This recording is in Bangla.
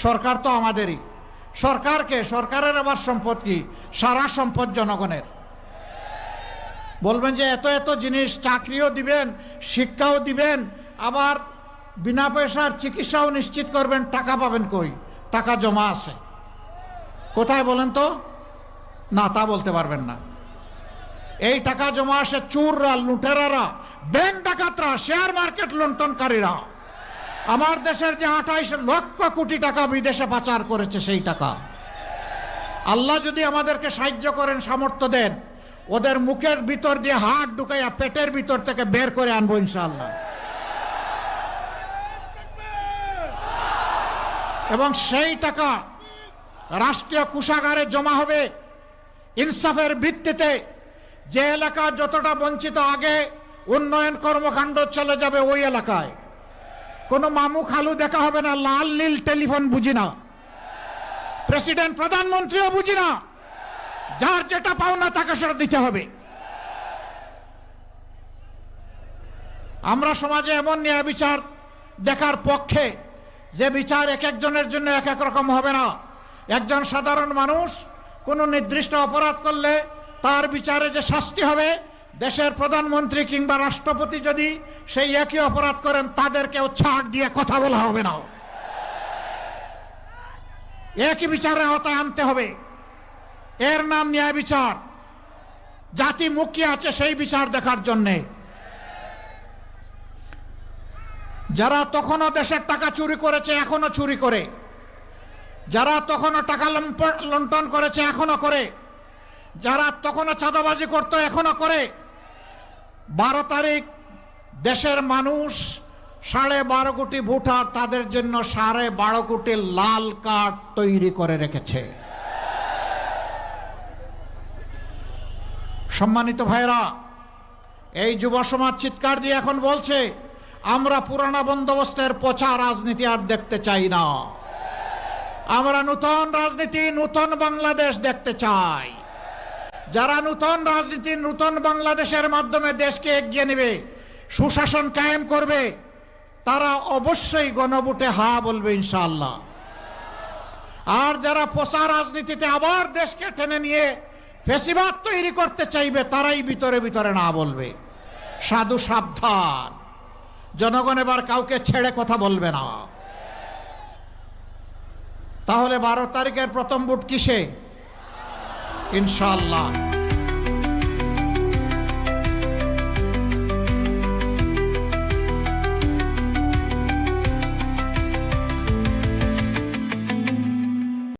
সরকার তো আমাদেরই। সরকারকে, সরকারের আবার সম্পদ কি? সারা সম্পদ জনগণের। বলবেন যে এত এত জিনিস, চাকরিও দিবেন, শিক্ষাও দিবেন, আবার বিনা পয়সার চিকিৎসাও নিশ্চিত করবেন, টাকা পাবেন কই? টাকা জমা আছে কোথায় বলেন তো? না, তা বলতে পারবেন না। এই টাকা জমা আসে চোররা, লুটেরারা, ব্যাংক ডাকাতরা, শেয়ার মার্কেট লুণ্ঠনকারীরা। আমার দেশের যে 28 লক্ষ কোটি টাকা বিদেশে পাচার করেছে, সেই টাকা আল্লাহ যদি আমাদেরকে সাহায্য করেন, সামর্থ্য দেন, ওদের মুখের ভিতর দিয়ে হাত ঢুকাইয়া পেটের ভিতর থেকে বের করে আনবো ইনশাআল্লাহ। এবং সেই টাকা রাষ্ট্রীয় কোষাগারে জমা হবে ইনসাফের ভিত্তিতে। যে এলাকা যতটা বঞ্চিত, আগে উন্নয়ন কর্মকাণ্ড চলে যাবে ওই এলাকায়। কোনো মামু খালু দেখা হবে না, লাল নীল টেলিফোন বুঝি না, প্রেসিডেন্ট প্রধানমন্ত্রীও বুঝি না। যার যেটা পাওনা তাকে সেটা দিতে হবে। আমরা সমাজে এমন ন্যায় বিচার দেখার পক্ষে, যে বিচার এক একজনের জন্য এক এক রকম হবে না। একজন সাধারণ মানুষ কোনো নির্দিষ্ট অপরাধ করলে তার বিচারে যে শাস্তি হবে, দেশের প্রধানমন্ত্রী কিংবা রাষ্ট্রপতি যদি সেই একই অপরাধ করেন, তাদেরকেও ছাড় দিয়ে কথা বলা হবে না। একই বিচারের আওতায় আনতে হবে। এর নাম ন্যায় বিচার। জাতি মুখিয়ে আছে সেই বিচার দেখার জন্যে। যারা তখনও দেশের টাকা চুরি করেছে, এখনো চুরি করে, যারা তখনও টাকা লুণ্ঠন করেছে, এখনো করে, যারা তখনও চাঁদাবাজি করতো, এখনো করে। 12 তারিখ দেশের মানুষ 12.5 কোটি ভোটার, তাদের জন্য 12.5 কোটি লাল কার্ড তৈরি করে রেখেছে। সম্মানিত ভাইরা, এই যুব সমাজ চিৎকার দিয়ে এখন বলছে, আমরা পুরানা বন্দোবস্তের পচা রাজনীতি আর দেখতে চাই না। আমরা নতুন রাজনীতি, নতুন বাংলাদেশ দেখতে চাই। যারা নতুন রাজনীতি, নতুন বাংলাদেশের মাধ্যমে দেশকে এগিয়ে নেবে, সুশাসন কায়েম করবে, তারা অবশ্যই গণভোটে হা বলবে ইনশাআল্লাহ। আর যারা পচা রাজনীতিতে আবার দেশকে টেনে নিয়ে ফেসিবাদ তৈরি করতে চাইবে, তারাই ভিতরে ভিতরে না বলবে। সাধু সাবধান, জনগণ এবার কাউকে ছেড়ে কথা বলবে না। তাহলে 12 তারিখের প্রথম ভোট কিসে? ইনশাআল্লাহ।